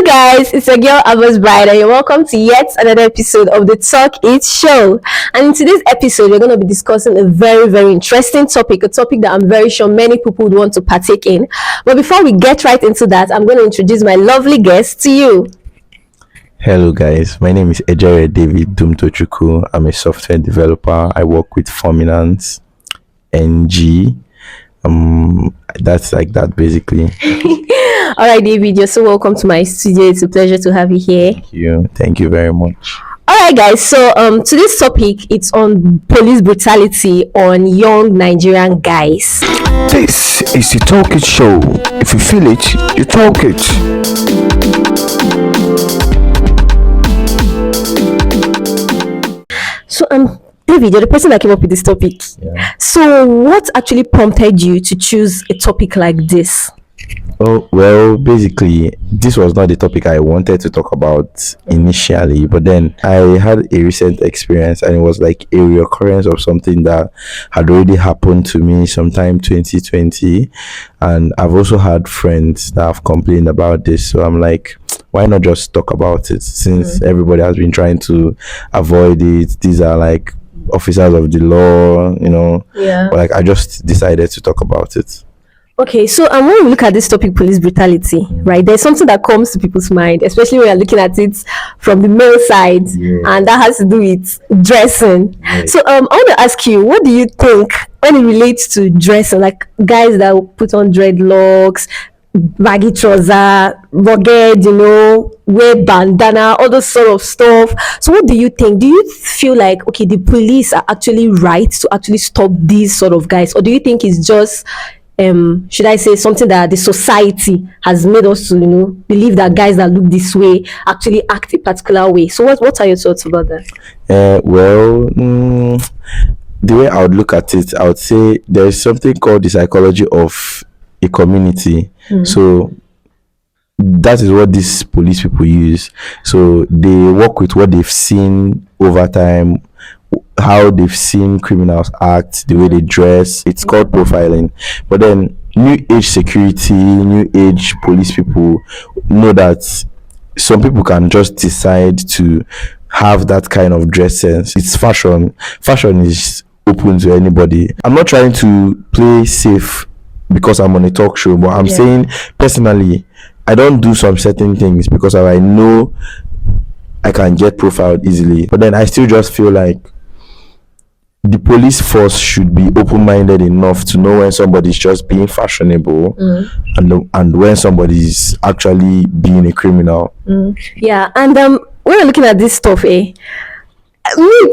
Guys, it's your girl Abba's Bride, and you're welcome to yet another episode of the Talk It Show. And in today's episode, we're going to be discussing a very, very interesting topic, a topic that I'm very sure many people would want to partake in. But before we get right into that, I'm going to introduce my lovely guest to you. Hello guys, my name is Ejere David Dumtochukwu. I'm a software developer. I work with Forminance NG. That's like that basically. All right, David, you're so welcome to my studio. It's a pleasure to have you here. Thank you very much. All right, guys. So, today's topic it's on police brutality on young Nigerian guys. This is the Talk It Show. If you feel it, you talk it. So, David, you're the person that came up with this topic. Yeah. So, what actually prompted you to choose a topic like this? Oh, well, basically, this was not the topic I wanted to talk about initially, but then I had a recent experience and it was like a reoccurrence of something that had already happened to me sometime 2020. And I've also had friends that have complained about this. So I'm like, why not just talk about it since everybody has been trying to avoid it? These are like officers of the law, Yeah. But like I just decided to talk about it. Okay, so when we look at this topic, police brutality, right? There's something that comes to people's mind, especially when you're looking at it from the male side, and that has to do with dressing. Yes. So I want to ask you, what do you think when it relates to dressing? Like guys that will put on dreadlocks, baggy trouser, rugged, wear bandana, all those sort of stuff. So what do you think? Do you feel like, okay, the police are actually right to actually stop these sort of guys? Or do you think it's just should I say something that the society has made us to believe that guys that look this way actually act a particular way? So what are your thoughts about that? The way I would look at it, I would say there is something called the psychology of a community. So that is what these police people use. So they work with what they've seen over time, how they've seen criminals act, the way they dress. It's called profiling. But then new age security, new age police people know that some people can just decide to have that kind of dress sense. It's fashion is open to anybody. I'm not trying to play safe because I'm on a talk show, but I'm saying personally I don't do some certain things because I know I can get profiled easily. But then I still just feel like the police force should be open-minded enough to know when somebody's just being fashionable and when somebody's actually being a criminal. Yeah, and when we're looking at this stuff, me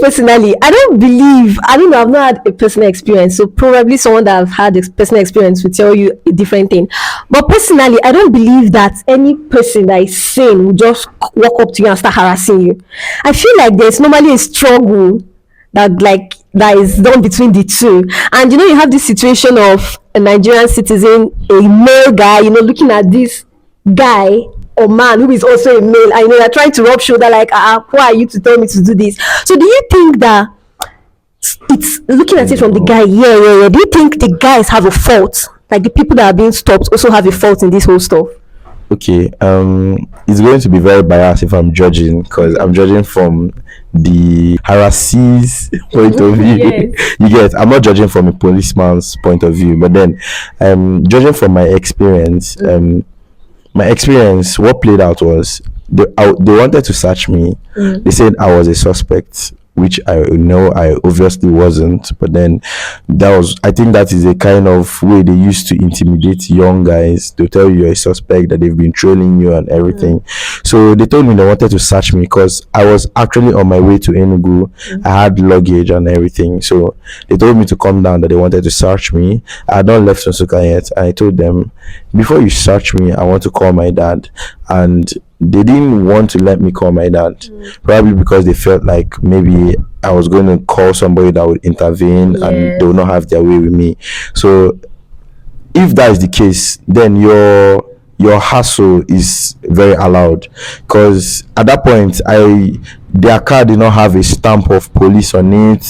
personally, I don't know, I've not had a personal experience, so probably someone that have had a personal experience will tell you a different thing. But personally, I don't believe that any person that is sane will just walk up to you and start harassing you. I feel like there's normally a struggle that is done between the two. And you have this situation of a Nigerian citizen, a male guy, looking at this guy or man who is also a male, and they're trying to rub shoulder like, who are you to tell me to do this? So do you think that it's looking at it from the guy? Yeah. Do you think the guys have a fault? Like the people that are being stopped also have a fault in this whole stuff? Okay, it's going to be very biased if I'm judging, because I'm judging from the harassee's point of view. Yes. You get, I'm not judging from a policeman's point of view, but then judging from my experience, what played out was they wanted to search me. They said I was a suspect, which I know I obviously wasn't, but then I think that is a kind of way they used to intimidate young guys. They'll tell you you're a suspect, that they've been trailing you and everything. So they told me they wanted to search me because I was actually on my way to Enugu. I had luggage and everything, so they told me to come down, that they wanted to search me. I had not left Nsukka yet, and I told them, before you search me, I want to call my dad. And they didn't want to let me call my dad, probably because they felt like maybe I was going to call somebody that would intervene and they would not have their way with me. So if that is the case, then your your hassle is very allowed, because at that point their car did not have a stamp of police on it.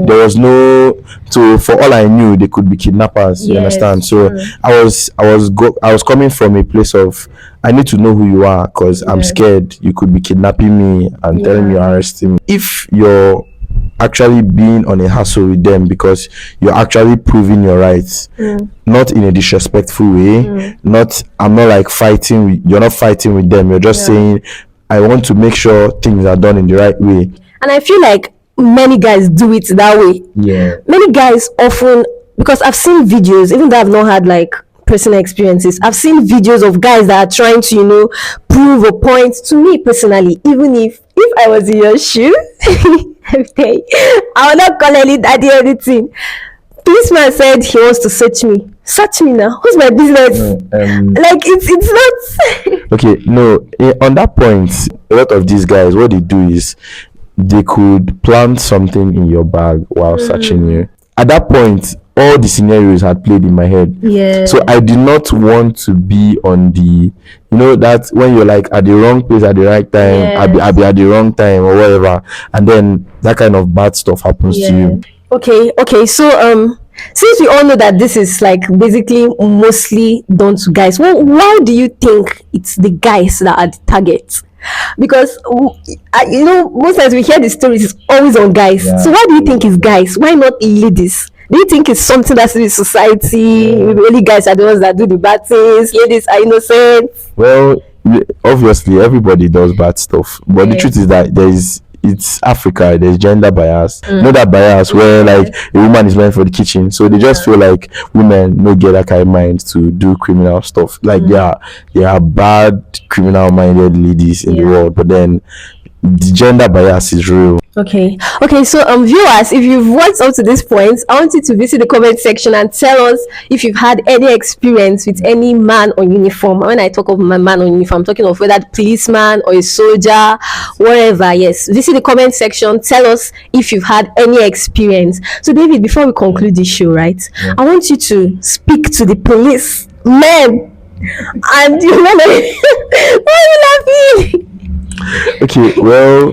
There was no, so for all I knew they could be kidnappers. You understand? So I was coming from a place of, I need to know who you are, because I'm scared you could be kidnapping me and telling me you're arresting me. If you're actually being on a hassle with them because you're actually proving your rights, not in a disrespectful way, not, I'm not like fighting with, you're not fighting with them, you're just saying I want to make sure things are done in the right way. And I feel like many guys do it that way. Many guys often, because I've seen videos, even though I've not had like personal experiences, I've seen videos of guys that are trying to, prove a point to me personally. Even if I was in your shoe, okay, I will not call any daddy or anything. Policeman said he wants to search me. Search me now. Who's my business? Like it's not. Okay, no, on that point, a lot of these guys, what they do is they could plant something in your bag while searching you. At that point, all the scenarios had played in my head. So I did not want to be on the, that when you're like at the wrong place at the right time, I'll be at the wrong time or whatever, and then that kind of bad stuff happens to you. Okay. So since we all know that this is like basically mostly done to guys, why do you think it's the guys that are the target? Because most times we hear the stories, it's always on guys. So why do you think it's guys? Why not ladies? Do you think it's something that's in the society? Maybe only guys are the ones that do the bad things, ladies are innocent? Well, obviously everybody does bad stuff, but the truth is that it's Africa, there's gender bias. That bias where like a woman is meant for the kitchen, so they just feel like women no get that kind of mind to do criminal stuff. Like there are bad criminal minded ladies in the world, but then the gender bias is real. Okay. So, viewers, if you've watched up to this point, I want you to visit the comment section and tell us if you've had any experience with any man on uniform. When I talk of my man on uniform, I'm talking of whether a policeman or a soldier, whatever. Yes, visit the comment section. Tell us if you've had any experience. So, David, before we conclude this show, right, I want you to speak to the police men. And you know, why are you laughing? Okay, well,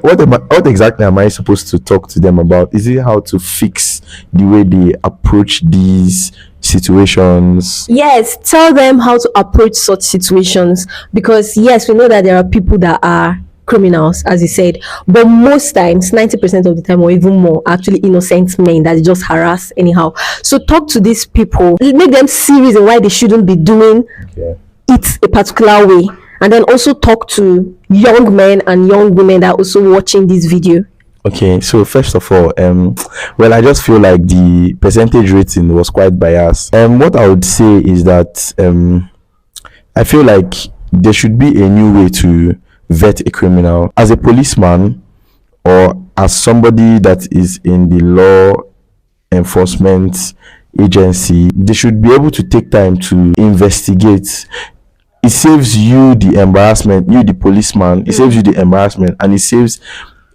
what exactly am I supposed to talk to them about? Is it how to fix the way they approach these situations? Yes, tell them how to approach such situations, because yes, we know that there are people that are criminals, as you said, but most times, 90% of the time or even more, are actually innocent men that just harass anyhow. So talk to these people, make them see reason why they shouldn't be doing it a particular way. And then also talk to young men and young women that are also watching this video. Okay, so first of all, well, I just feel like the percentage rating was quite biased. What I would say is that I feel like there should be a new way to vet a criminal. As a policeman or as somebody that is in the law enforcement agency, they should be able to take time to investigate. It saves you the embarrassment, you the policeman, it saves you the embarrassment, and it saves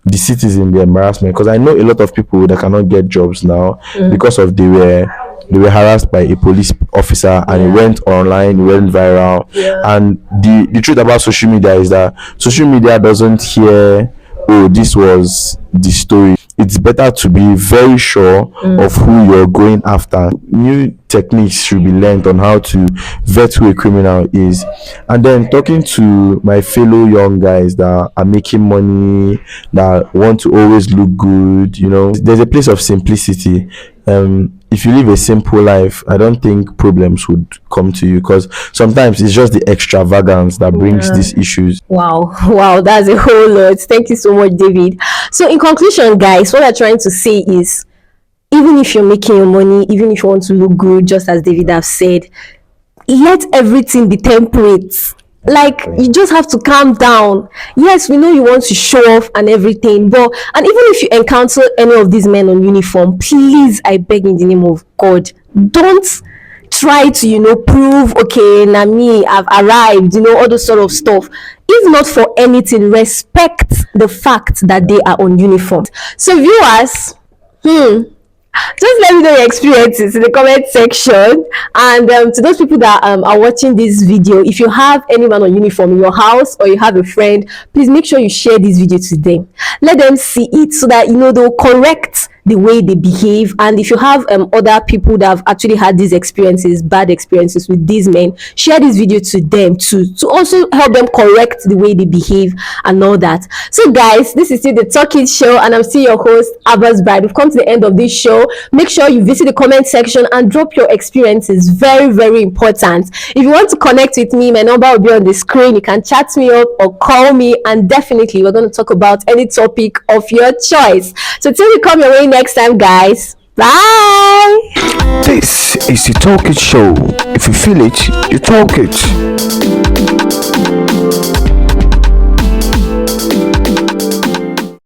the citizen the embarrassment, because I know a lot of people that cannot get jobs now because of they were harassed by a police officer and it went online, it went viral. And the truth about social media is that social media doesn't hear, oh, this was the story. It's better to be very sure of who you're going after. New techniques should be learned on how to vet who a criminal is. And then talking to my fellow young guys that are making money, that want to always look good, there's a place of simplicity. If you live a simple life, I don't think problems would come to you, because sometimes it's just the extravagance that brings these issues. Wow, that's a whole lot. Thank you so much, David. So in conclusion, guys, what I'm trying to say is, even if you're making your money, even if you want to look good, just as David have said, let everything be temperate. Like, you just have to calm down. Yes, we know you want to show off and everything, and even if you encounter any of these men on uniform, please, I beg in the name of God, don't try to prove, okay, now me, I've arrived, all those sort of stuff. If not for anything, respect the fact that they are on uniform. So viewers, Just let me know your experiences in the comment section. And to those people that are watching this video, if you have anyone on uniform in your house or you have a friend, please make sure you share this video to them. Let them see it so that they'll correct the way they behave. And if you have other people that have actually had these experiences, bad experiences with these men, share this video to them too, to also help them correct the way they behave and all that. So guys, this is still the Talking Show, and I'm still your host, Abba's Bride. We've come to the end of this show. Make sure you visit the comment section and drop your experiences. Very, very important. If you want to connect with me, my number will be on the screen. You can chat me up or call me, and definitely we're going to talk about any topic of your choice. So till we come your way next time, guys. Bye. This is the Talk It Show. If you feel it, you talk it.